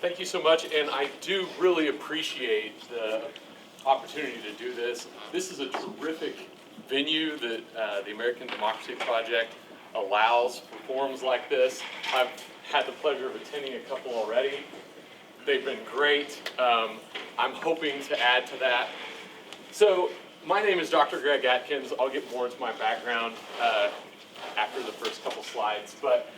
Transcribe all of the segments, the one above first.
Thank you so much, and I do really appreciate the opportunity to do this. This is a terrific venue that the American Democracy Project allows for forums like this. I've had the pleasure of attending a couple already. They've been great. I'm hoping to add to that. So, my name is Dr. Greg Atkins. I'll get more into my background after the first couple slides, but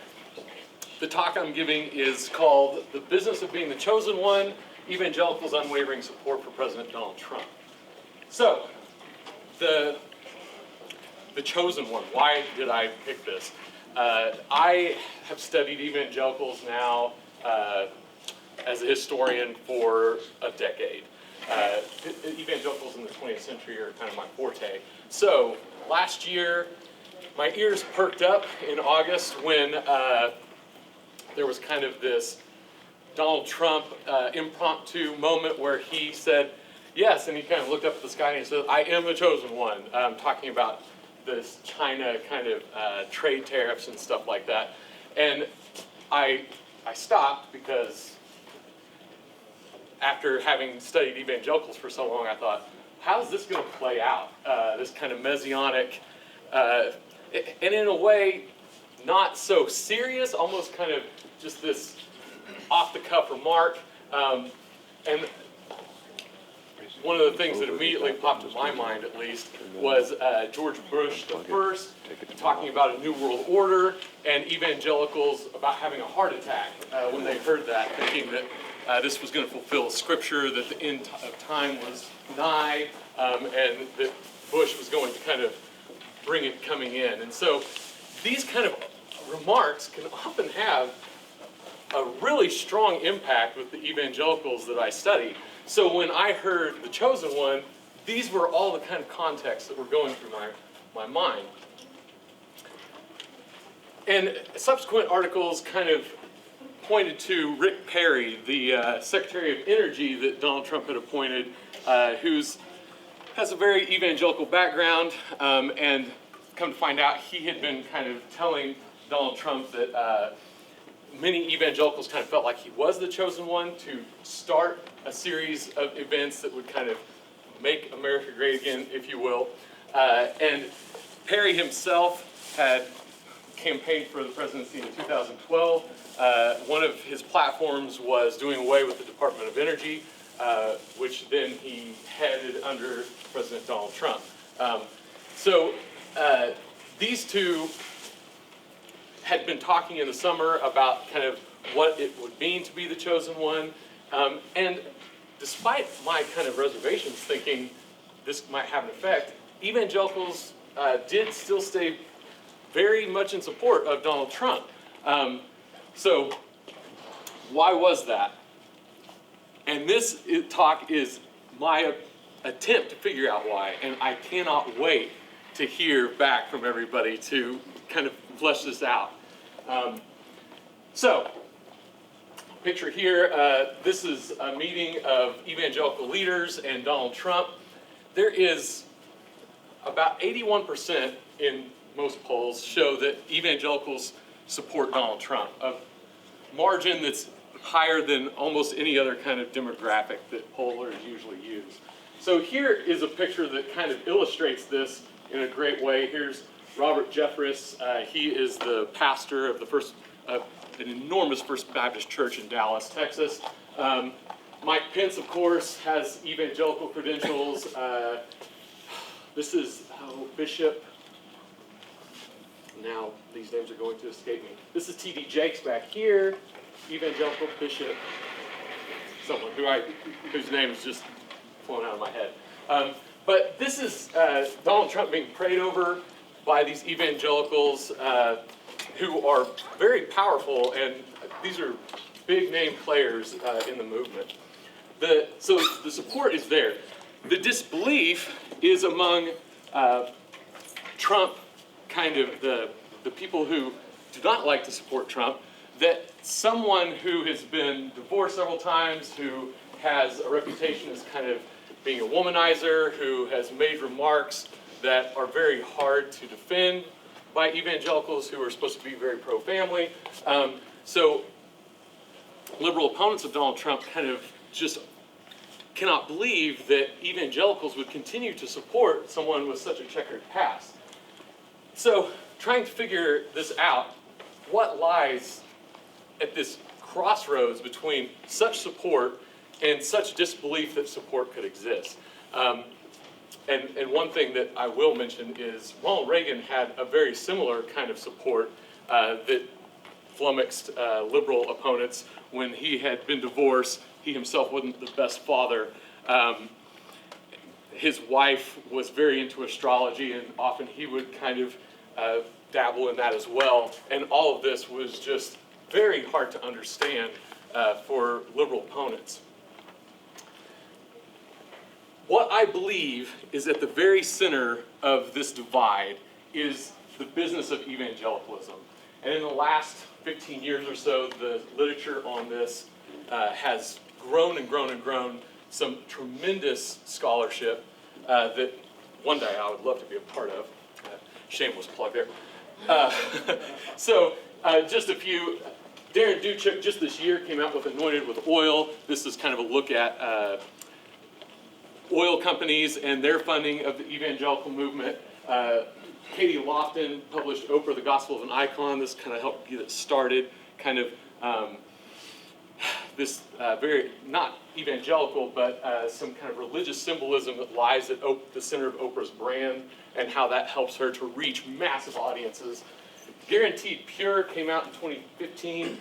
the talk I'm giving is called The Business of Being the Chosen One, Evangelicals' Unwavering Support for President Donald Trump. So, the Chosen One, why did I pick this? I have studied evangelicals now as a historian for a decade. Evangelicals in the 20th century are kind of my forte. So, last year, my ears perked up in August when there was kind of this Donald Trump impromptu moment where he said yes, and he kind of looked up at the sky and he said, "I am the chosen one," talking about this China kind of trade tariffs and stuff like that. And I stopped because after having studied evangelicals for so long, I thought, how's this going to play out? This kind of messianic, and in a way, not so serious, almost kind of just this off-the-cuff remark. And one of the things that immediately popped in my mind, at least, was George Bush the first talking about a new world order, and evangelicals about having a heart attack when they heard that, thinking that this was going to fulfill Scripture, that the end of time was nigh, and that Bush was going to kind of bring it coming in. And so these kind of remarks can often have a really strong impact with the evangelicals that I study. So when I heard the chosen one, these were all the kind of contexts that were going through my mind. And subsequent articles kind of pointed to Rick Perry, the Secretary of Energy that Donald Trump had appointed, has a very evangelical background, and come to find out he had been kind of telling Donald Trump that many evangelicals kind of felt like he was the chosen one to start a series of events that would kind of make America great again, if you will. And Perry himself had campaigned for the presidency in 2012. One of his platforms was doing away with the Department of Energy, which then he headed under President Donald Trump. So these two had been talking in the summer about kind of what it would mean to be the chosen one. And despite my kind of reservations thinking this might have an effect, evangelicals did still stay very much in support of Donald Trump. So why was that? And this talk is my attempt to figure out why, and I cannot wait to hear back from everybody to kind of flesh this out. So, picture here, this is a meeting of evangelical leaders and Donald Trump. There is about 81% in most polls show that evangelicals support Donald Trump, a margin that's higher than almost any other kind of demographic that pollers usually use. So here is a picture that kind of illustrates this in a great way. Here's Robert Jeffress. He is the pastor of an enormous First Baptist church in Dallas, Texas. Mike Pence, of course, has evangelical credentials. This is Bishop. Now these names are going to escape me. This is T.D. Jakes back here, evangelical bishop, someone whose name is just flown out of my head. But this is Donald Trump being prayed over by these evangelicals who are very powerful, and these are big name players in the movement. So the support is there. The disbelief is among Trump, kind of the people who do not like to support Trump, that someone who has been divorced several times, who has a reputation as kind of being a womanizer, who has made remarks that are very hard to defend, by evangelicals who are supposed to be very pro-family. So liberal opponents of Donald Trump kind of just cannot believe that evangelicals would continue to support someone with such a checkered past. So trying to figure this out, what lies at this crossroads between such support and such disbelief that support could exist? And one thing that I will mention is Ronald Reagan had a very similar kind of support that flummoxed liberal opponents when he had been divorced. He himself wasn't the best father. His wife was very into astrology, and often he would kind of dabble in that as well. And all of this was just very hard to understand for liberal opponents. What I believe is at the very center of this divide is the business of evangelicalism. And in the last 15 years or so, the literature on this has grown and grown and grown. Some tremendous scholarship that one day I would love to be a part of. Shameless plug there. Just a few. Darren Duchuk just this year came out with Anointed with Oil. This is kind of a look at oil companies and their funding of the evangelical movement. Katie Lofton published Oprah, the Gospel of an Icon. This kind of helped get it started. Kind of this very, not evangelical, but some kind of religious symbolism that lies at the center of Oprah's brand and how that helps her to reach massive audiences. Guaranteed Pure came out in 2015.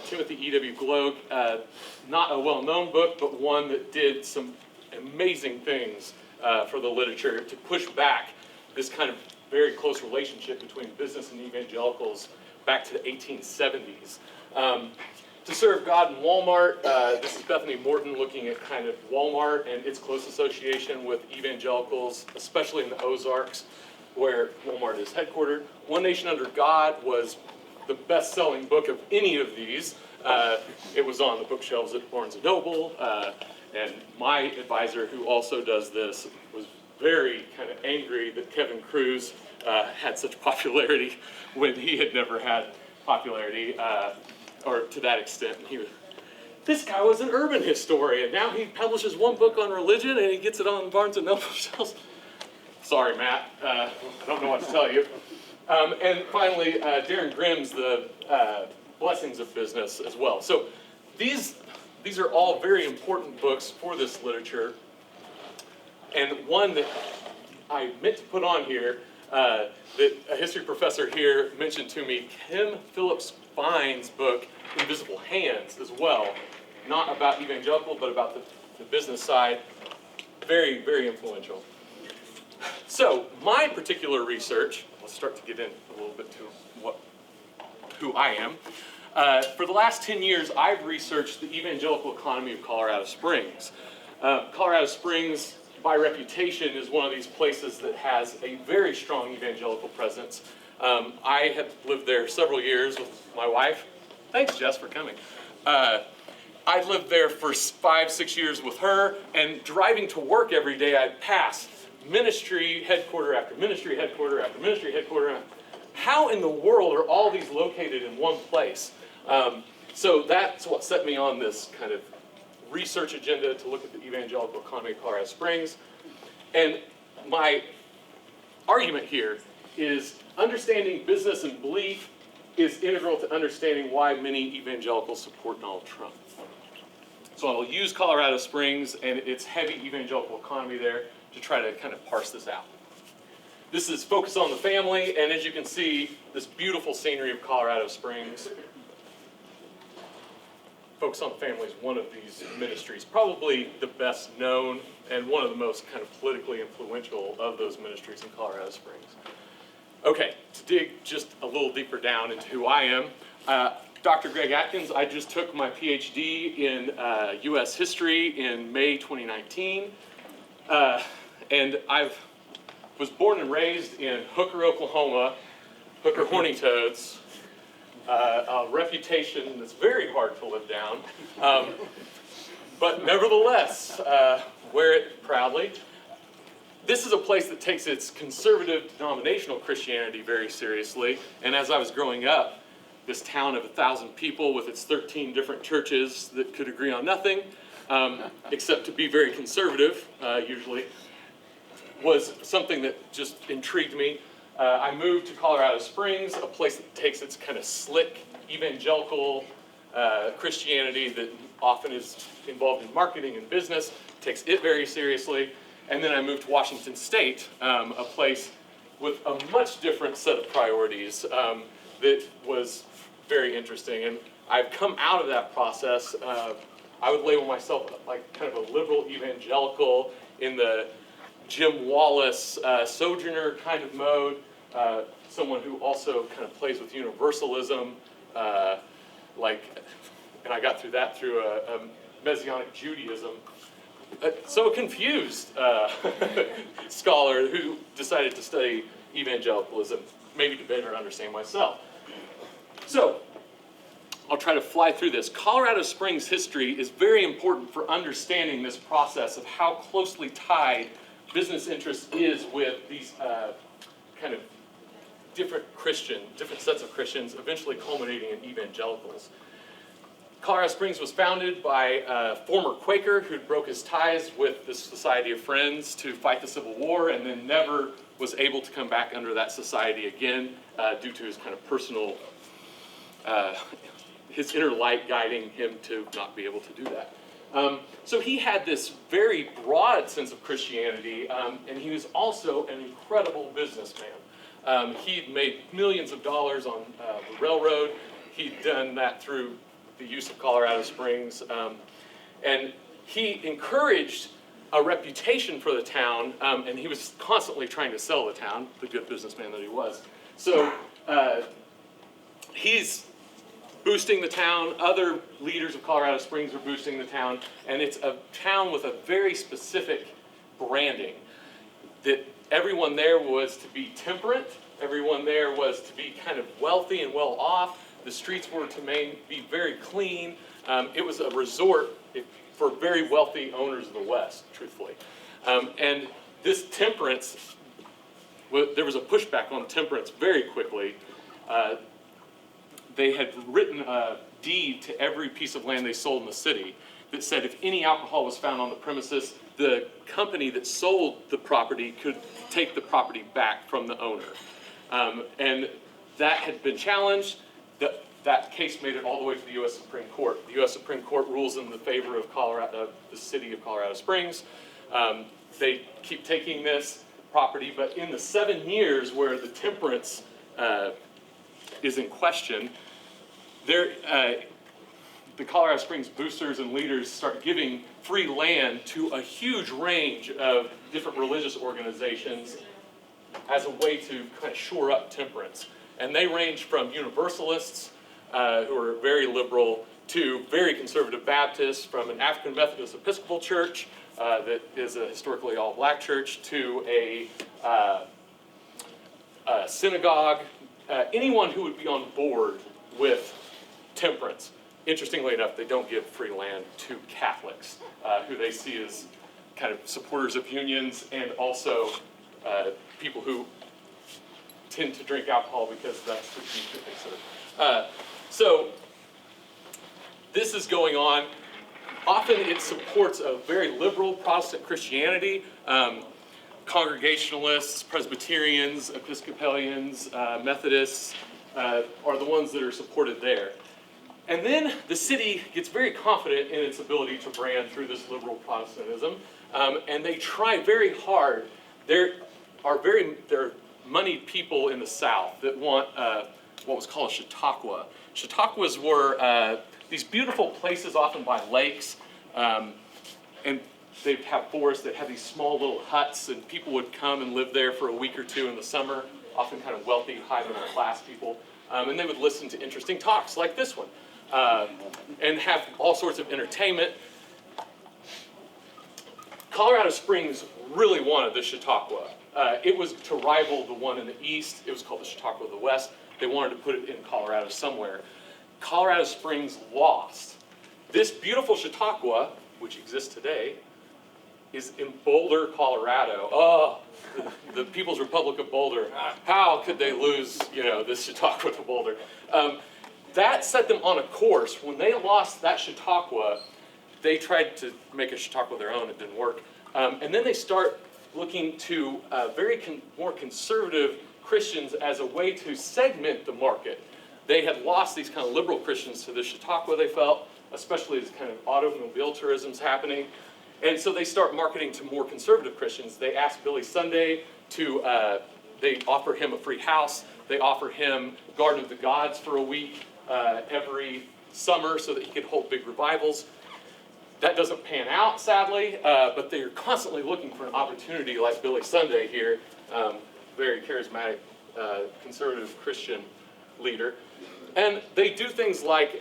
Timothy E.W. Gloag, not a well-known book, but one that did some amazing things for the literature to push back this kind of very close relationship between business and evangelicals back to the 1870s. To Serve God in Walmart, this is Bethany Morton looking at kind of Walmart and its close association with evangelicals, especially in the Ozarks, where Walmart is headquartered. One Nation Under God was the best-selling book of any of these. It was on the bookshelves at Barnes & Noble, and my advisor, who also does this, was very kind of angry that Kevin Cruz had such popularity when he had never had popularity, or to that extent. And he was, this guy was an urban historian. Now he publishes one book on religion and he gets it on Barnes & Noble shelves. Sorry, Matt. I don't know what to tell you. And finally, Darren Grimm's The Blessings of Business as well. So these are all very important books for this literature. And one that I meant to put on here, that a history professor here mentioned to me, Kim Phillips Fine's book, Invisible Hands, as well. Not about evangelical, but about the business side. Very, very influential. So, my particular research, let's start to get in a little bit to who I am. For the last 10 years, I've researched the evangelical economy of Colorado Springs. Colorado Springs, by reputation, is one of these places that has a very strong evangelical presence. I had lived there several years with my wife. Thanks, Jess, for coming. I lived there for 5-6 years with her, and driving to work every day, I'd pass ministry headquarter after ministry headquarter after ministry headquarter. How in the world are all these located in one place? So that's what set me on this kind of research agenda to look at the evangelical economy of Colorado Springs. And my argument here is understanding business and belief is integral to understanding why many evangelicals support Donald Trump. So I'll use Colorado Springs and its heavy evangelical economy there to try to kind of parse this out. This is Focus on the Family, and as you can see, this beautiful scenery of Colorado Springs. Focus on the Family is one of these ministries, probably the best known and one of the most kind of politically influential of those ministries in Colorado Springs. Okay, to dig just a little deeper down into who I am, Dr. Greg Atkins, I just took my PhD in U.S. history in May 2019, and I was born and raised in Hooker, Oklahoma, Hooker Horny Toads, a reputation that's very hard to live down, but nevertheless, wear it proudly. this is a place that takes its conservative denominational Christianity very seriously. And as I was growing up, this town of 1,000 people with its 13 different churches that could agree on nothing, except to be very conservative, usually, was something that just intrigued me. I moved to Colorado Springs, a place that takes its kind of slick evangelical Christianity that often is involved in marketing and business, takes it very seriously. And then I moved to Washington State, a place with a much different set of priorities that was very interesting. And I've come out of that process. I would label myself like kind of a liberal evangelical in the Jim Wallace sojourner kind of mode, someone who also kind of plays with universalism, and I got through that through a Messianic Judaism. So a confused scholar who decided to study evangelicalism, maybe to better understand myself. So I'll try to fly through this. Colorado Springs history is very important for understanding this process of how closely tied business interest is with these kind of different sets of Christians, eventually culminating in evangelicals. Colorado Springs was founded by a former Quaker who broke his ties with the Society of Friends to fight the Civil War, and then never was able to come back under that society again due to his kind of personal, his inner light guiding him to not be able to do that. So he had this very broad sense of Christianity, and he was also an incredible businessman. He'd made millions of dollars on the railroad. He'd done that through the use of Colorado Springs, and he encouraged a reputation for the town, and he was constantly trying to sell the town, the good businessman that he was. So he's boosting the town, other leaders of Colorado Springs are boosting the town, and it's a town with a very specific branding, that everyone there was to be temperate, everyone there was to be kind of wealthy and well off, the streets were to be very clean. It was a resort for very wealthy owners of the West, truthfully. And this temperance, there was a pushback on temperance very quickly. They had written a deed to every piece of land they sold in the city that said if any alcohol was found on the premises, the company that sold the property could take the property back from the owner. And that had been challenged. That case made it all the way to the U.S. Supreme Court. The U.S. Supreme Court rules in the favor of the city of Colorado Springs. They keep taking this property, but in the 7 years where the temperance is in question, the Colorado Springs boosters and leaders start giving free land to a huge range of different religious organizations as a way to kind of shore up temperance. And they range from Universalists, who are very liberal, to very conservative Baptists, from an African Methodist Episcopal church that is a historically all-black church, to a synagogue, anyone who would be on board with temperance. Interestingly enough, they don't give free land to Catholics, who they see as kind of supporters of unions and also people who tend to drink alcohol because that's what you should consider. So this is going on. Often it supports a very liberal Protestant Christianity. Congregationalists, Presbyterians, Episcopalians, Methodists are the ones that are supported there. And then the city gets very confident in its ability to brand through this liberal Protestantism, and they try very hard. There are moneyed people in the South that want what was called a Chautauqua. Chautauquas were these beautiful places often by lakes, and they'd have forests that had these small little huts, and people would come and live there for a week or two in the summer, often kind of wealthy, high middle class people, and they would listen to interesting talks like this one, and have all sorts of entertainment. Colorado Springs really wanted the Chautauqua. It was to rival the one in the east. It was called the Chautauqua of the West. They wanted to put it in Colorado somewhere. Colorado Springs lost. This beautiful Chautauqua, which exists today, is in Boulder, Colorado. Oh, the People's Republic of Boulder. How could they lose, this Chautauqua to Boulder? That set them on a course. When they lost that Chautauqua, they tried to make a Chautauqua their own. It didn't work. And then they start looking to more conservative Christians as a way to segment the market. They had lost these kind of liberal Christians to the Chautauqua, they felt, especially as kind of automobile tourism's happening. And so they start marketing to more conservative Christians. They ask Billy Sunday they offer him a free house. They offer him Garden of the Gods for a week every summer so that he could hold big revivals. That doesn't pan out, sadly, but they're constantly looking for an opportunity like Billy Sunday here, very charismatic conservative Christian leader. And they do things like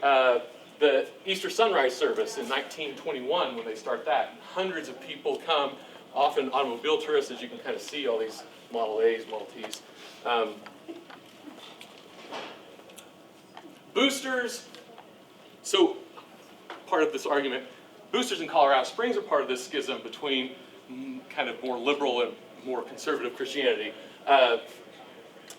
the Easter sunrise service in 1921 when they start that. Hundreds of people come, often automobile tourists, as you can kind of see all these Model A's, Model T's. Boosters, so part of this argument, boosters in Colorado Springs are part of this schism between kind of more liberal and more conservative Christianity.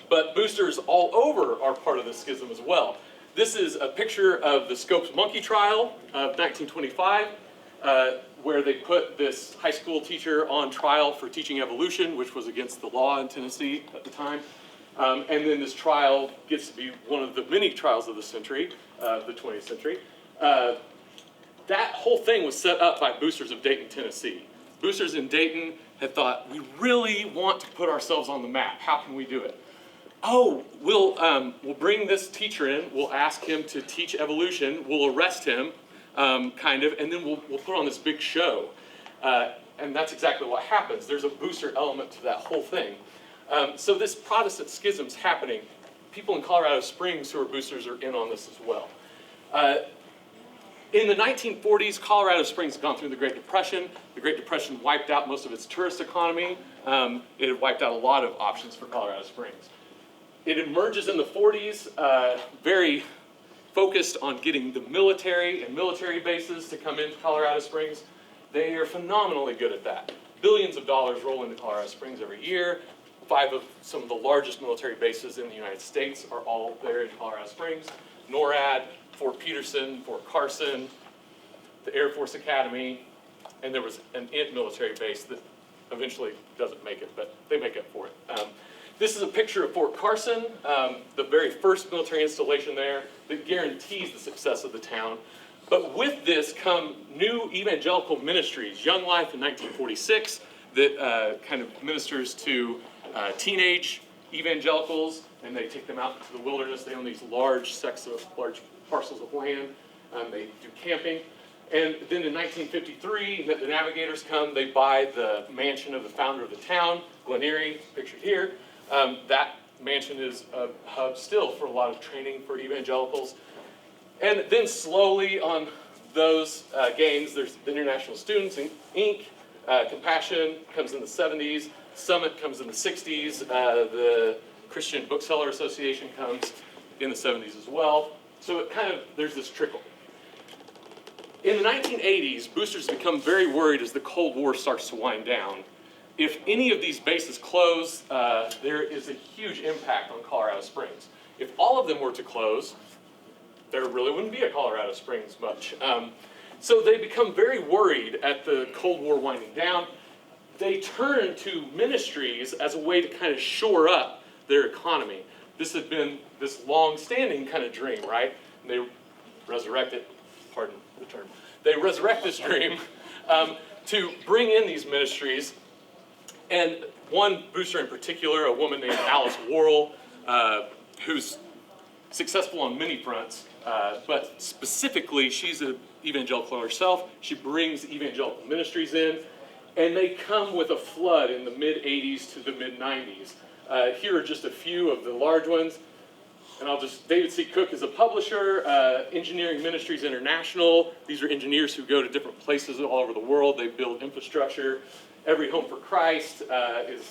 But boosters all over are part of this schism as well. This is a picture of the Scopes Monkey Trial of 1925, where they put this high school teacher on trial for teaching evolution, which was against the law in Tennessee at the time. And then this trial gets to be one of the many trials of the century, the 20th century. That whole thing was set up by boosters of Dayton, Tennessee. Boosters in Dayton had thought, we really want to put ourselves on the map. How can we do it? Oh, we'll bring this teacher in. We'll ask him to teach evolution. We'll arrest him, kind of, and then we'll put on this big show. And that's exactly what happens. There's a booster element to that whole thing. So this Protestant schism's happening. People in Colorado Springs who are boosters are in on this as well. In the 1940s, Colorado Springs had gone through the Great Depression. The Great Depression wiped out most of its tourist economy. It had wiped out a lot of options for Colorado Springs. It emerges in the 40s, very focused on getting the military and military bases to come into Colorado Springs. They are phenomenally good at that. Billions of dollars roll into Colorado Springs every year. 5 of some of the largest military bases in the United States are all there in Colorado Springs. NORAD, Fort Peterson, Fort Carson, the Air Force Academy, and there was an military base that eventually doesn't make it, but they make up for it. This is a picture of Fort Carson, the very first military installation there that guarantees the success of the town. But with this come new evangelical ministries. Young Life in 1946 that kind of ministers to teenage evangelicals, and they take them out into the wilderness. They own these large parcels of land. They do camping. And then in 1953, the Navigators come. They buy the mansion of the founder of the town, Glen Erie, pictured here. That mansion is a hub still for a lot of training for evangelicals. And then slowly on those gains, there's the International Students Inc. Compassion comes in the 70s. Summit comes in the 60s. The Christian Bookseller Association comes in the 70s as well. So it kind of, there's this trickle. In the 1980s, boosters become very worried as the Cold War starts to wind down. If any of these bases close, there is a huge impact on Colorado Springs. If all of them were to close, there really wouldn't be a Colorado Springs much. So they become very worried at the Cold War winding down. They turn to ministries as a way to kind of shore up their economy. This had been this long-standing kind of dream, right? And they resurrect it, pardon the term. They resurrect this dream to bring in these ministries. And one booster in particular, a woman named Alice Worrell, who's successful on many fronts, but specifically, she's an evangelical herself. She brings evangelical ministries in, and they come with a flood in the mid-'80s to the mid-'90s. Here are just a few of the large ones. And David C. Cook is a publisher, Engineering Ministries International. These are engineers who go to different places all over the world. They build infrastructure. Every Home for Christ is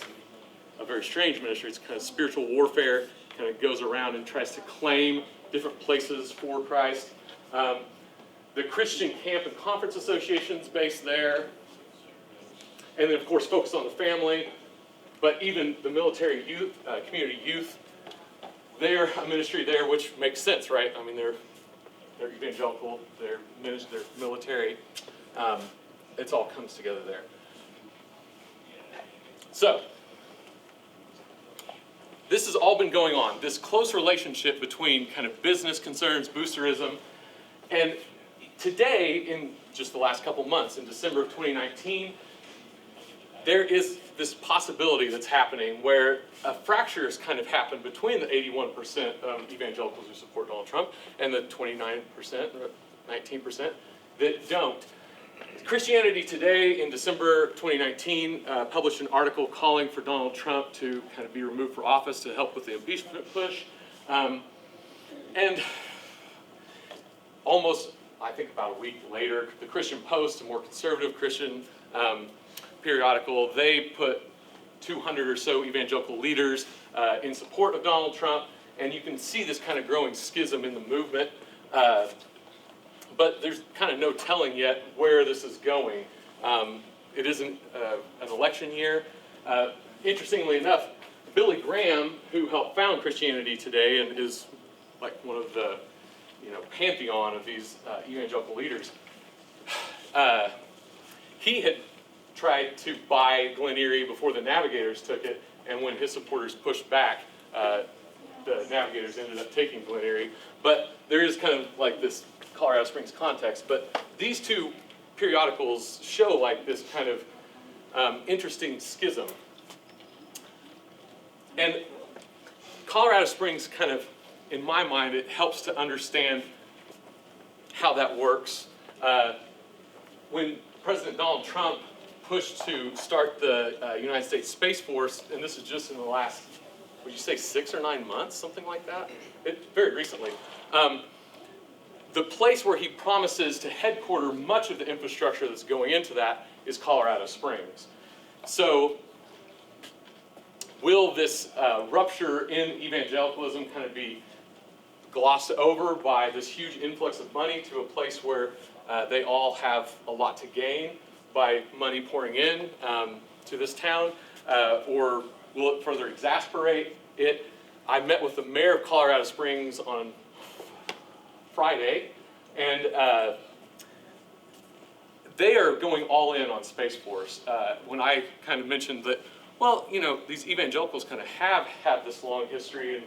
a very strange ministry. It's kind of spiritual warfare, kind of goes around and tries to claim different places for Christ. The Christian Camp and Conference Association is based there. And then, of course, focus on the family. But even the military youth, community youth, they're a ministry there, which makes sense, right? I mean, they're evangelical, they're military. It all comes together there. So, this has all been going on, this close relationship between kind of business concerns, boosterism, and today, in just the last couple months, in December of 2019, there is this possibility that's happening where a fracture has kind of happened between the 81% of evangelicals who support Donald Trump and the 29%, or 19% that don't. Christianity Today in December 2019 published an article calling for Donald Trump to kind of be removed from office to help with the impeachment push. And almost, I think about a week later, the Christian Post, a more conservative Christian periodical, they put 200 or so evangelical leaders in support of Donald Trump, and you can see this kind of growing schism in the movement. But there's kind of no telling yet where this is going. It isn't an election year. Interestingly enough, Billy Graham, who helped found Christianity Today and is like one of the pantheon of these evangelical leaders, he had tried to buy Glen Erie before the Navigators took it, and when his supporters pushed back, the Navigators ended up taking Glen Erie. But there is kind of like this Colorado Springs context, but these two periodicals show like this kind of interesting schism. And Colorado Springs kind of, in my mind, it helps to understand how that works. When President Donald Trump pushed to start the United States Space Force, and this is just in the last, would you say 6 or 9 months, something like that? Very recently. The place where he promises to headquarter much of the infrastructure that's going into that is Colorado Springs. So will this rupture in evangelicalism kind of be glossed over by this huge influx of money to a place where they all have a lot to gain by money pouring in to this town, or will it further exasperate it? I met with the mayor of Colorado Springs on Friday, and they are going all in on Space Force. When I kind of mentioned that, well, these evangelicals kind of have had this long history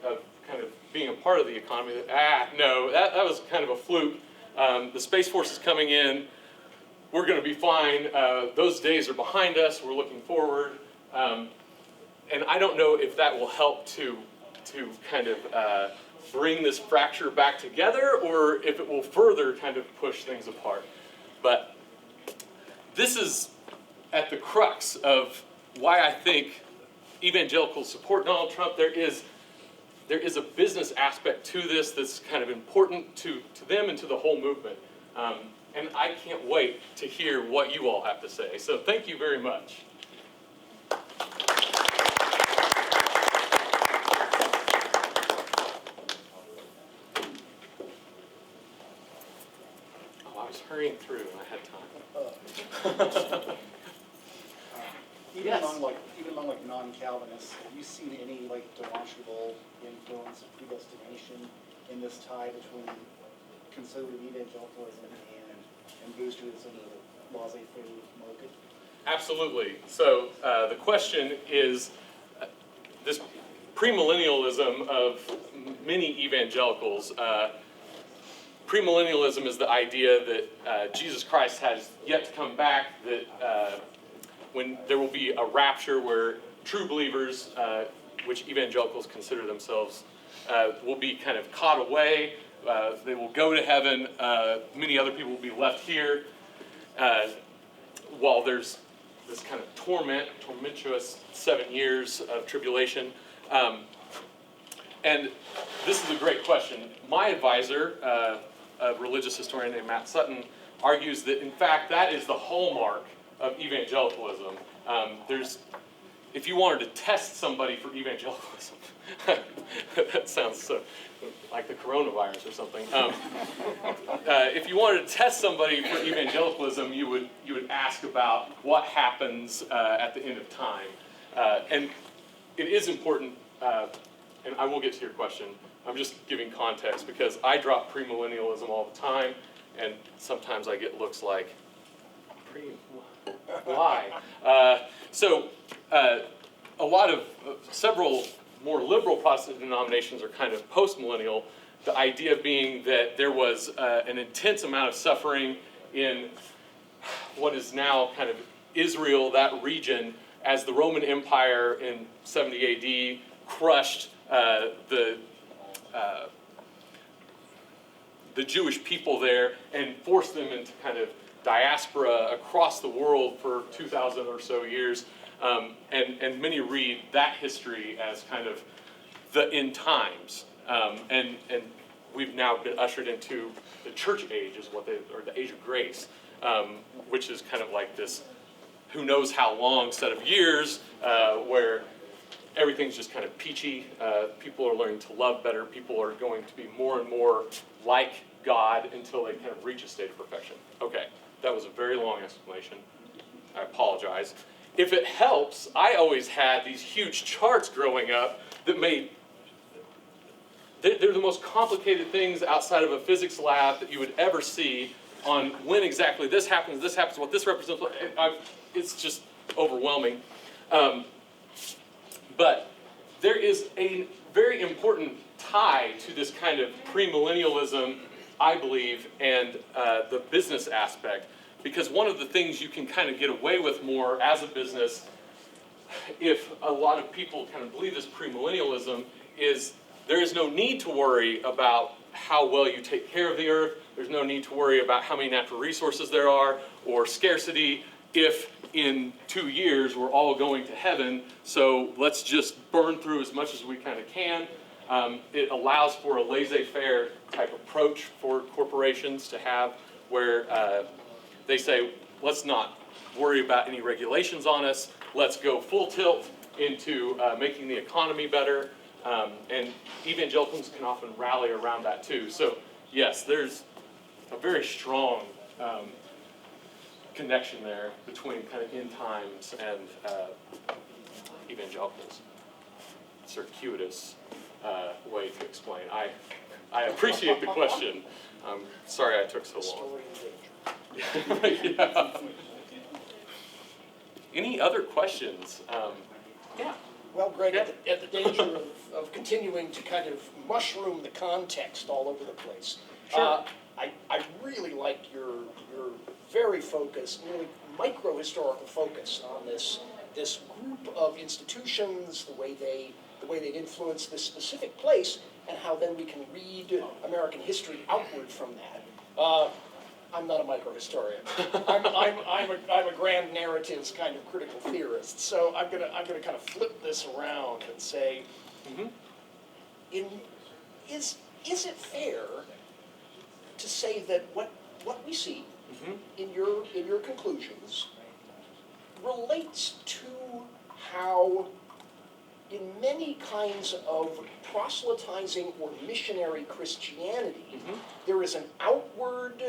of kind of being a part of the economy, no, that was kind of a fluke. The Space Force is coming in. We're going to be fine. Those days are behind us. We're looking forward. And I don't know if that will help to kind of bring this fracture back together, or if it will further kind of push things apart. But this is at the crux of why I think evangelicals support Donald Trump. There is a business aspect to this that's kind of important to them and to the whole movement. And I can't wait to hear what you all have to say. So thank you very much. Hurrying through, and I had time. Even among non-Calvinists, have you seen any demonstrable influence of predestination in this tie between conservative evangelicalism and boosterism or laissez-faire market? Absolutely. So the question is this premillennialism of many evangelicals. Premillennialism is the idea that Jesus Christ has yet to come back, that when there will be a rapture where true believers, which evangelicals consider themselves, will be kind of caught away. They will go to heaven. Many other people will be left here, while there's this kind of tormentuous 7 years of tribulation. And this is a great question. My advisor, a religious historian named Matt Sutton, argues that, in fact, that is the hallmark of evangelicalism. If you wanted to test somebody for evangelicalism, that sounds so like the coronavirus or something. If you wanted to test somebody for evangelicalism, you would would ask about what happens at the end of time. And it is important, and I will get to your question. I'm just giving context because I drop premillennialism all the time, and sometimes I get looks like, why? A lot of, several more liberal Protestant denominations are kind of post-millennial, the idea being that there was an intense amount of suffering in what is now kind of Israel, that region, as the Roman Empire in 70 AD crushed the Jewish people there and forced them into kind of diaspora across the world for 2,000 or so years. And many read that history as kind of the end times. And we've now been ushered into the church age, or the age of grace, which is kind of like this who knows how long set of years where everything's just kind of peachy. People are learning to love better. People are going to be more and more like God until they kind of reach a state of perfection. Okay, that was a very long explanation. I apologize. If it helps, I always had these huge charts growing up that they're the most complicated things outside of a physics lab that you would ever see on when exactly this happens, what this represents. It's just overwhelming. But there is a very important tie to this kind of premillennialism, I believe, and the business aspect. Because one of the things you can kind of get away with more as a business, if a lot of people kind of believe this premillennialism, is there is no need to worry about how well you take care of the earth. There's no need to worry about how many natural resources there are or scarcity if in 2 years we're all going to heaven. So let's just burn through as much as we kind of can. It allows for a laissez-faire type approach for corporations to have where they say, let's not worry about any regulations on us. Let's go full tilt into making the economy better. And evangelicals can often rally around that too. So yes, there's a very strong connection there between kind of end times and evangelicals. Circuitous way to explain. I appreciate the question. Sorry I took so long. Yeah. Any other questions? Yeah. Well, Greg, at the danger of continuing to kind of mushroom the context all over the place, Sure. I really like your very focused, really micro-historical focus on this group of institutions, the way they influence this specific place, and how then we can read American history outward from that. I'm not a microhistorian. I'm a grand narratives kind of critical theorist. So I'm gonna kind of flip this around and say, is it fair to say that what we see in your conclusions relates to how in many kinds of proselytizing or missionary Christianity, there is an outward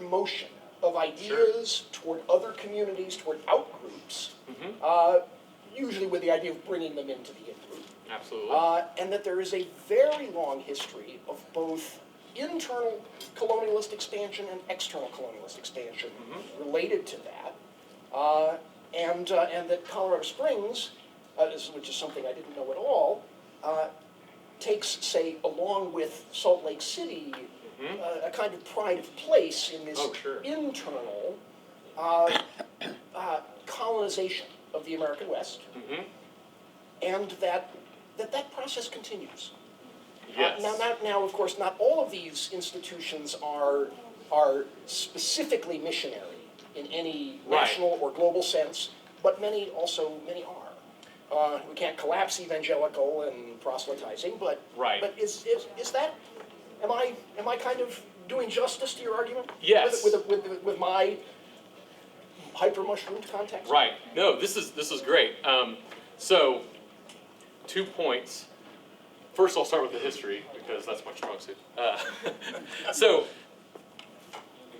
motion of ideas toward other communities, toward outgroups, usually with the idea of bringing them into the in-group. Absolutely. And that there is a very long history of both internal colonialist expansion and external colonialist expansion related to that. And that Colorado Springs, which is something I didn't know at all, takes, say, along with Salt Lake City, a kind of pride of place in this internal colonization of the American West, and that process continues. Yes. Now, of course, not all of these institutions are specifically missionary in any national or global sense, but many are. We can't collapse evangelical and proselytizing, but is that? Am I kind of doing justice to your argument? Yes. With my hyper-mushroomed context? Right. No, this is great. So, 2 points. First, I'll start with the history, because that's my strong suit. So,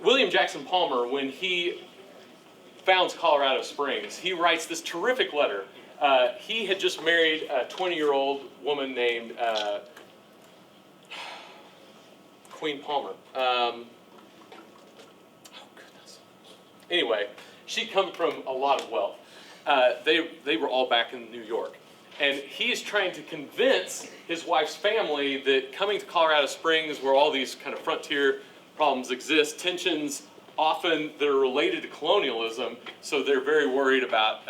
William Jackson Palmer, when he founds Colorado Springs. He writes this terrific letter. He had just married a 20-year-old woman named Queen Palmer. Oh, goodness. Anyway, she'd come from a lot of wealth. They were all back in New York. And he's trying to convince his wife's family that coming to Colorado Springs, where all these kind of frontier problems exist, tensions often that are related to colonialism, so they're very worried about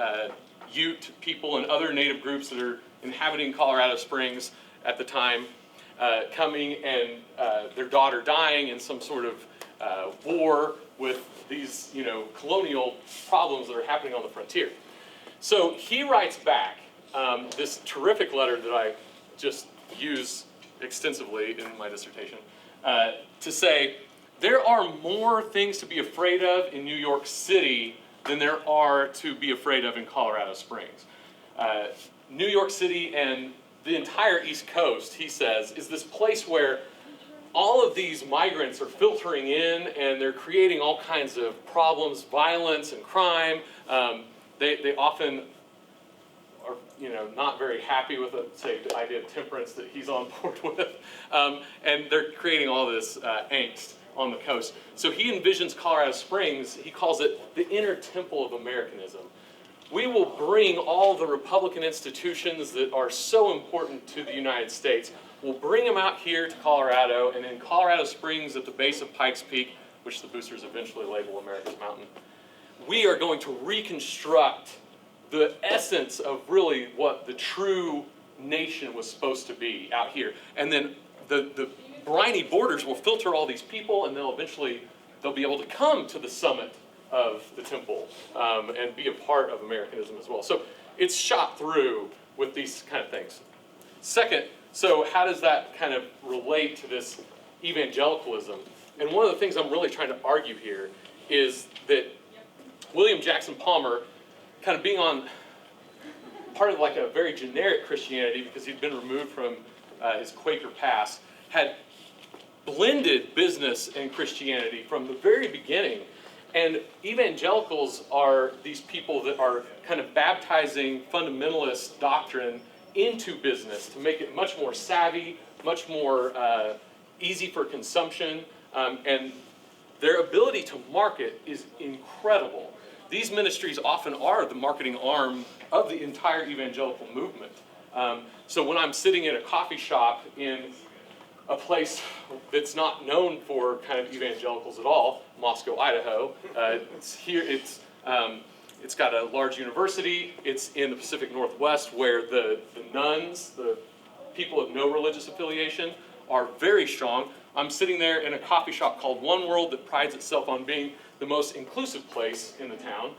Ute people and other native groups that are inhabiting Colorado Springs at the time, coming and their daughter dying in some sort of war with these, colonial problems that are happening on the frontier. So he writes back this terrific letter that I just use extensively in my dissertation to say, there are more things to be afraid of in New York City than there are to be afraid of in Colorado Springs. New York City and the entire East Coast, he says, is this place where all of these migrants are filtering in and they're creating all kinds of problems, violence and crime. They often are, not very happy with the idea of temperance that he's on board with. And they're creating all this angst on the coast. So he envisions Colorado Springs, he calls it the inner temple of Americanism. We will bring all the Republican institutions that are so important to the United States, we'll bring them out here to Colorado, and in Colorado Springs at the base of Pikes Peak, which the boosters eventually label America's Mountain, we are going to reconstruct the essence of really what the true nation was supposed to be out here. And then the briny borders will filter all these people, and they'll be able to come to the summit of the temple and be a part of Americanism as well. So it's shot through with these kind of things. Second, so how does that kind of relate to this evangelicalism? And one of the things I'm really trying to argue here is that William Jackson Palmer, kind of being on part of like a very generic Christianity because he'd been removed from his Quaker past, had blended business and Christianity from the very beginning. And evangelicals are these people that are kind of baptizing fundamentalist doctrine into business to make it much more savvy, much more easy for consumption, and their ability to market is incredible. These ministries often are the marketing arm of the entire evangelical movement. So when I'm sitting in a coffee shop in a place that's not known for kind of evangelicals at all, Moscow, Idaho. It's got a large university. It's in the Pacific Northwest where the nuns, the people of no religious affiliation, are very strong. I'm sitting there in a coffee shop called One World that prides itself on being the most inclusive place in the town.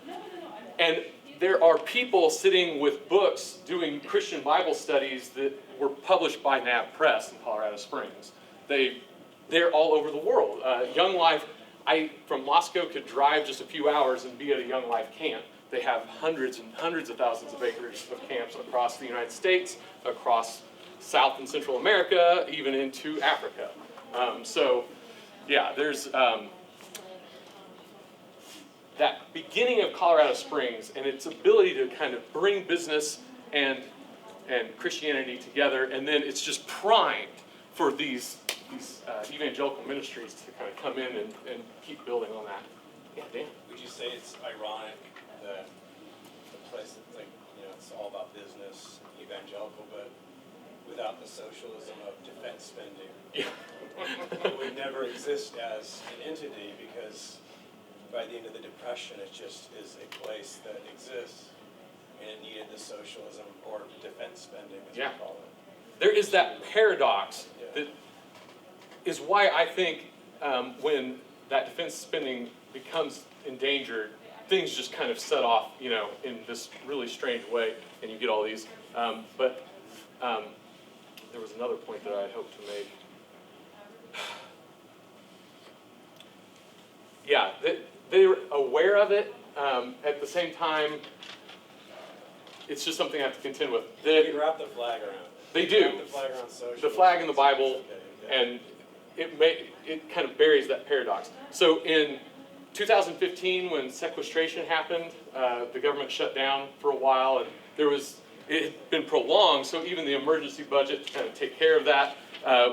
And there are people sitting with books doing Christian Bible studies that were published by NAB Press in Colorado Springs. They're all over the world. Young Life, I from Moscow could drive just a few hours and be at a Young Life camp. They have hundreds and hundreds of thousands of acres of camps across the United States, across South and Central America, even into Africa. There's that beginning of Colorado Springs and its ability to kind of bring business and Christianity together, and then it's just primed for these evangelical ministries to kind of come in and keep building on that. Yeah, Dan? Would you say it's ironic that the place that's like, it's all about business, evangelical, but without the socialism of defense spending, it would never exist as an entity, because by the end of the Depression, it just is a place that exists, and it needed the socialism or defense spending, as we call it. There is that paradox that is why I think when that defense spending becomes endangered, things just kind of set off, in this really strange way, and you get all these. But there was another point that I hoped to make. Yeah, they're aware of it. At the same time, it's just something I have to contend with. You wrap the flag around it. They do. Wrap the flag around socialism. The flag in the Bible, Okay. and it kind of buries that paradox. So in 2015, when sequestration happened, the government shut down for a while, and it had been prolonged, so even the emergency budget to kind of take care of that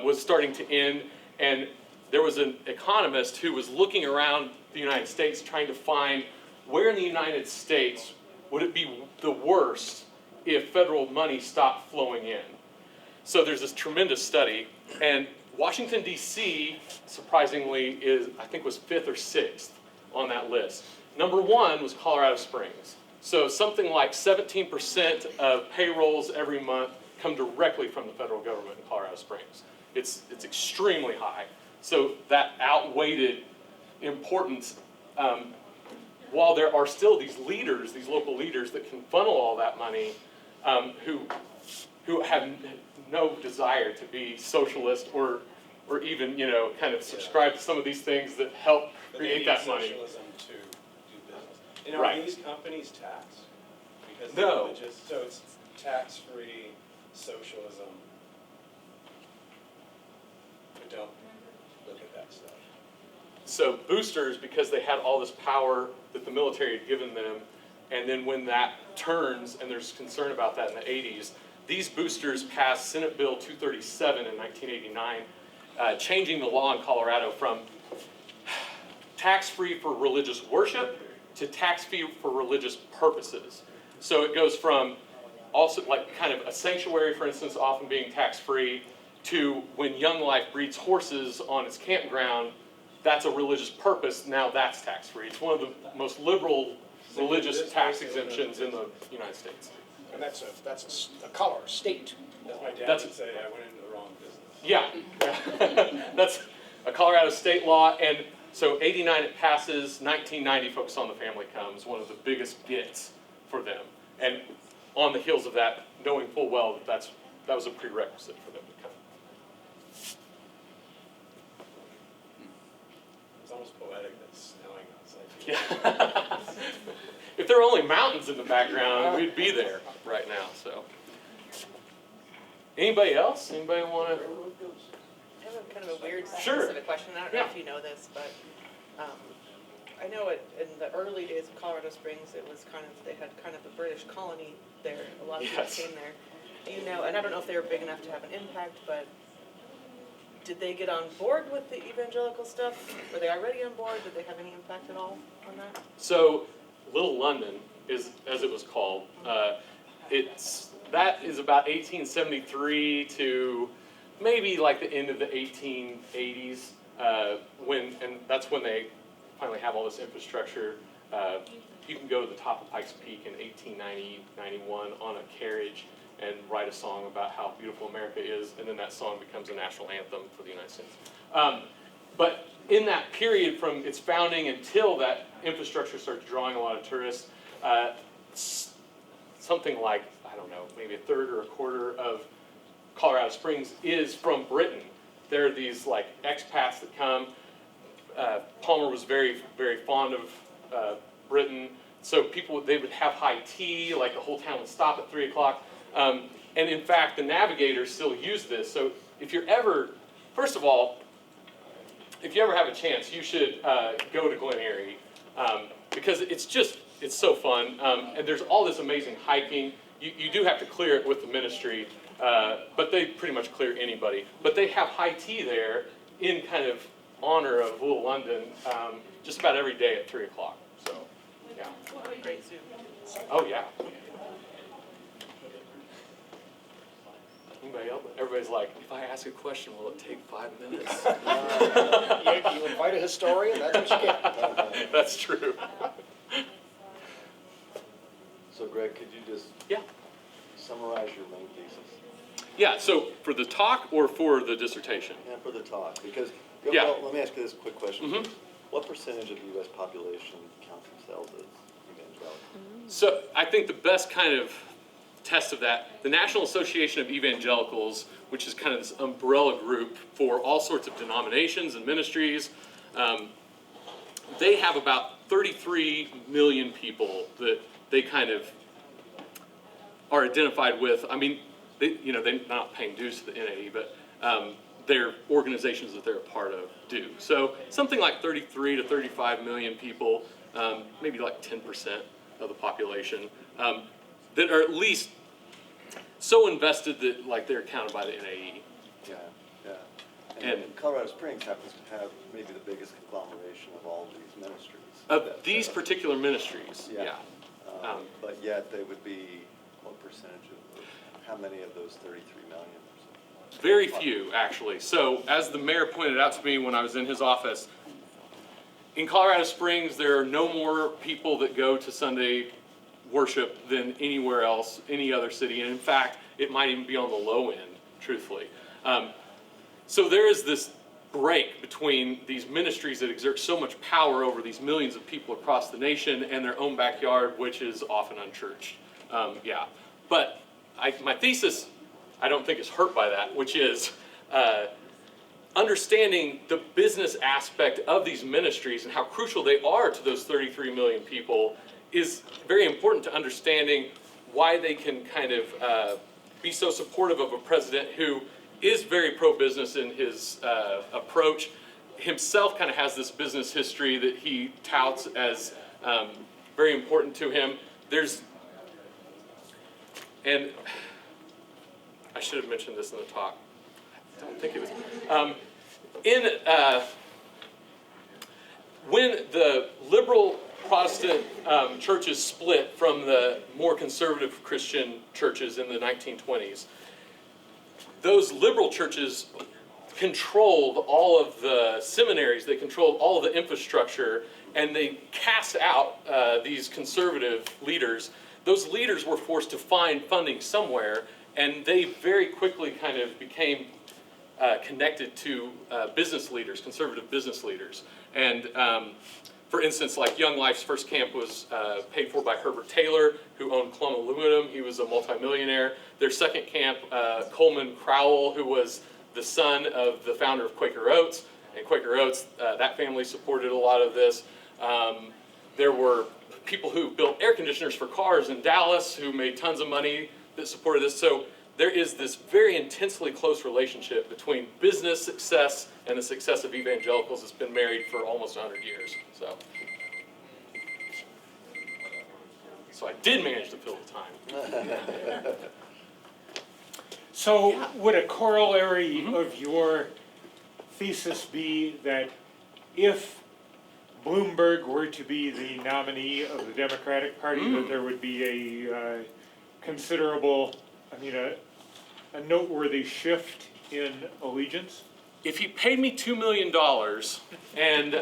was starting to end. And there was an economist who was looking around the United States trying to find where in the United States would it be the worst if federal money stopped flowing in. So there's this tremendous study, and Washington, D.C., surprisingly, I think was 5th or 6th on that list. Number 1 was Colorado Springs. So something like 17% of payrolls every month come directly from the federal government in Colorado Springs. It's extremely high. So that outweighed importance, while there are still these leaders, these local leaders that can funnel all that money, who have no desire to be socialist or even, kind of subscribe to some of these things that help create that money. Socialism to do business. And are Right. these companies taxed? Because No. so it's tax-free socialism. But don't look at that stuff. So boosters, because they had all this power that the military had given them, and then when that turns, and there's concern about that in the 80s, these boosters passed Senate Bill 237 in 1989, changing the law in Colorado from tax-free for religious worship to tax-free for religious purposes. So it goes from also like kind of a sanctuary, for instance, often being tax-free, to when Young Life breeds horses on its campground, that's a religious purpose, now that's tax-free. It's one of the most liberal religious tax exemptions in the United States. And that's a Colorado state. As my dad That's- would say, I went into the wrong business. Yeah, that's a Colorado state law, and so 89 it passes, 1990 Focus on the Family comes, one of the biggest gets for them. And on the heels of that, knowing full well that that was a prerequisite for them to come. It's almost poetic that it's snowing outside. Yeah. If there were only mountains in the background, we'd be there right now, so. Anybody else? Anybody want to? I have a kind of a weird Sure. specific question. I don't know Yeah. if you know this, but I know in the early days of Colorado Springs, they had kind of a British colony there. A lot of people Yes. came there. And I don't know if they were big enough to have an impact, but did they get on board with the evangelical stuff? Were they already on board? Did they have any impact at all on that? So, Little London is, as it was called, that is about 1873 to maybe like the end of the 1880s, and that's when they finally have all this infrastructure. You can go to the top of Pikes Peak in 1890, 91 on a carriage and write a song about how beautiful America is, and then that song becomes a national anthem for the United States. But in that period from its founding until that infrastructure starts drawing a lot of tourists, something like, I don't know, maybe a third or a quarter of Colorado Springs is from Britain. There are these like expats that come. Palmer was very, very fond of Britain. So they would have high tea, like the whole town would stop at 3 o'clock. And in fact, the navigators still use this. So if you're ever, first of all, if you ever have a chance, you should go to Glen Erie, because it's so fun. And there's all this amazing hiking. You do have to clear it with the ministry, but they pretty much clear anybody. But they have high tea there in kind of honor of Little London just about every day at 3 o'clock. So, yeah. Great Zoom. Oh, yeah. Anybody else? Everybody's like, if I ask a question, will it take 5 minutes? You invite a historian, that's what you get. That's true. So Greg, could you just Yeah. summarize your main thesis? Yeah, so for the talk or for the dissertation? And for the talk, because, Yeah. well, let me ask you this quick question. Mhm. What percentage of the U.S. population counts themselves as evangelical? So I think the best kind of test of that, the National Association of Evangelicals, which is kind of this umbrella group for all sorts of denominations and ministries, they have about 33 million people that they kind of are identified with. I mean, they're not paying dues to the NAE, but their organizations that they're a part of do. So something like 33 to 35 million people, maybe like 10% of the population, that are at least so invested that like they're counted by the NAE. Yeah, yeah. And- And Colorado Springs happens to have maybe the biggest conglomeration of all these ministries. Of that, these particular ministries, yeah. But yet they would be, what percentage of, how many of those 33 million? Or so? Very few, actually. So as the mayor pointed out to me when I was in his office, in Colorado Springs, there are no more people that go to Sunday worship than anywhere else, any other city. And in fact, it might even be on the low end, truthfully. So there is this break between these ministries that exert so much power over these millions of people across the nation and their own backyard, which is often unchurched. Yeah. But my thesis, I don't think is hurt by that, which is understanding the business aspect of these ministries and how crucial they are to those 33 million people is very important to understanding why they can kind of be so supportive of a president who is very pro-business in his approach. Himself kind of has this business history that he touts as very important to him. And I should have mentioned this in the talk. I don't think it was. When the liberal Protestant churches split from the more conservative Christian churches in the 1920s, those liberal churches controlled all of the seminaries, they controlled all of the infrastructure, and they cast out these conservative leaders. Those leaders were forced to find funding somewhere, and they very quickly kind of became connected to business leaders, conservative business leaders. And for instance, like Young Life's first camp was paid for by Herbert Taylor, who owned Clum Aluminum. He was a multimillionaire. Their second camp, Coleman Crowell, who was the son of the founder of Quaker Oats. And Quaker Oats, that family supported a lot of this. There were people who built air conditioners for cars in Dallas who made tons of money that supported this. So there is this very intensely close relationship between business success and the success of evangelicals that's been married for almost 100 years. So I did manage to fill the time. So would a corollary of your thesis be that if Bloomberg were to be the nominee of the Democratic Party, that there would be a considerable, a noteworthy shift in allegiance? If he paid me $2 million and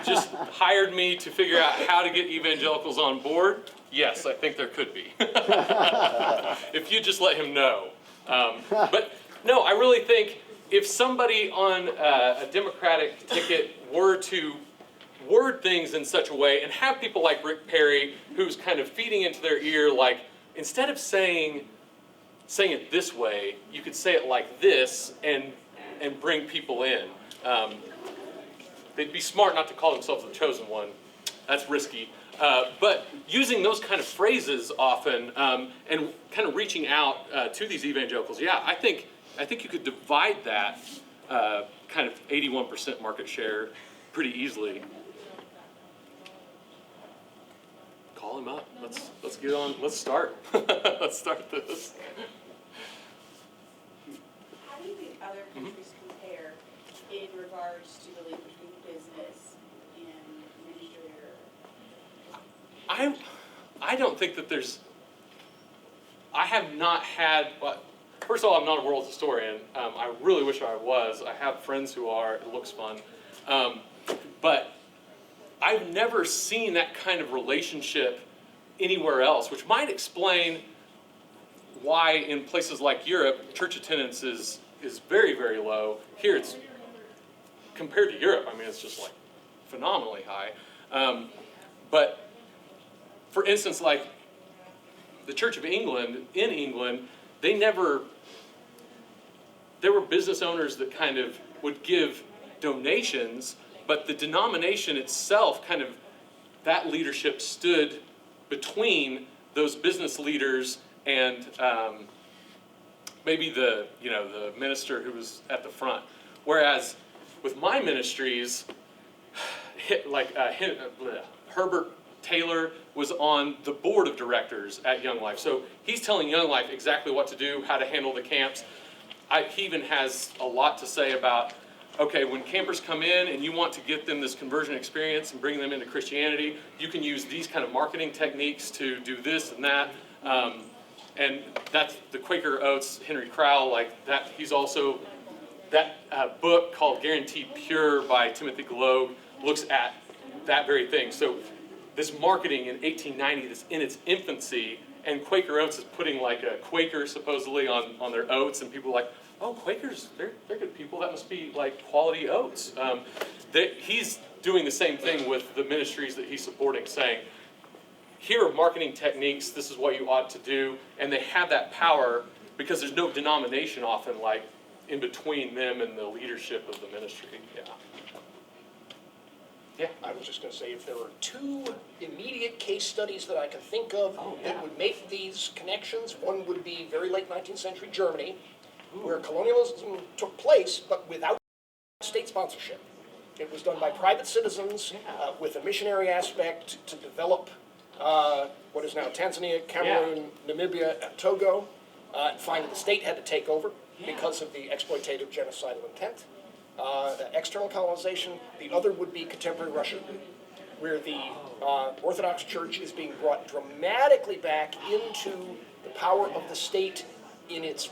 just hired me to figure out how to get evangelicals on board, yes, I think there could be. If you just let him know. But no, I really think if somebody on a Democratic ticket were to word things in such a way and have people like Rick Perry who's kind of feeding into their ear, like, instead of saying it this way, you could say it like this and bring people in. They'd be smart not to call themselves the chosen one. That's risky. But using those kind of phrases often and kind of reaching out to these evangelicals, yeah, I think you could divide that kind of 81% market share pretty easily. Call him up. Let's get on. Let's start. Let's start this. How do you think other countries compare in regards to the link between business and ministry? I don't think that there's. I have not had. Well, first of all, I'm not a world historian. I really wish I was. I have friends who are. It looks fun, but I've never seen that kind of relationship anywhere else, which might explain why in places like Europe, church attendance is very, very low. Here it's, compared to Europe, it's just like phenomenally high. But for instance, like the Church of England, in England, there were business owners that kind of would give donations, but the denomination itself kind of, that leadership stood between those business leaders and maybe the minister who was at the front. Whereas with my ministries, Herbert Taylor was on the board of directors at Young Life. So he's telling Young Life exactly what to do, how to handle the camps. He even has a lot to say about, okay, when campers come in and you want to get them this conversion experience and bring them into Christianity, you can use these kind of marketing techniques to do this and that. And that's the Quaker Oats, Henry Crowell, like that. He's also, that book called Guaranteed Pure by Timothy Globe looks at that very thing. So this marketing in 1890 that's in its infancy, and Quaker Oats is putting like a Quaker supposedly on their oats, and people are like, oh, Quakers, they're good people, that must be like quality oats. He's doing the same thing with the ministries that he's supporting, saying, here are marketing techniques, this is what you ought to do, and they have that power because there's no denomination often like in between them and the leadership of the ministry. Yeah. I was just going to say, if there were two immediate case studies that I can think of that would make these connections, one would be very late 19th century Germany, where colonialism took place, but without state sponsorship. It was done by private citizens with a missionary aspect to develop what is now Tanzania, Cameroon, Namibia, and Togo. And finally, the state had to take over because of the exploitative genocidal intent. External colonization. The other would be contemporary Russia, where the Orthodox Church is being brought dramatically back into the power of the state in its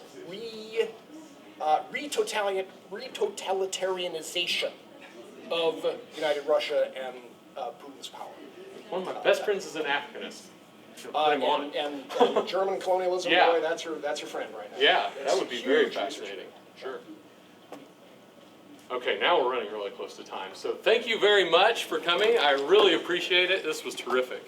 retotalitarianization of United Russia and Putin's power. One of my best friends is an Africanist. Put him on it. And German colonialism, Yeah. boy, that's your friend right now. Yeah, That's that would be very huge fascinating. Sure. Okay, now we're running really close to time. So thank you very much for coming. I really appreciate it. This was terrific.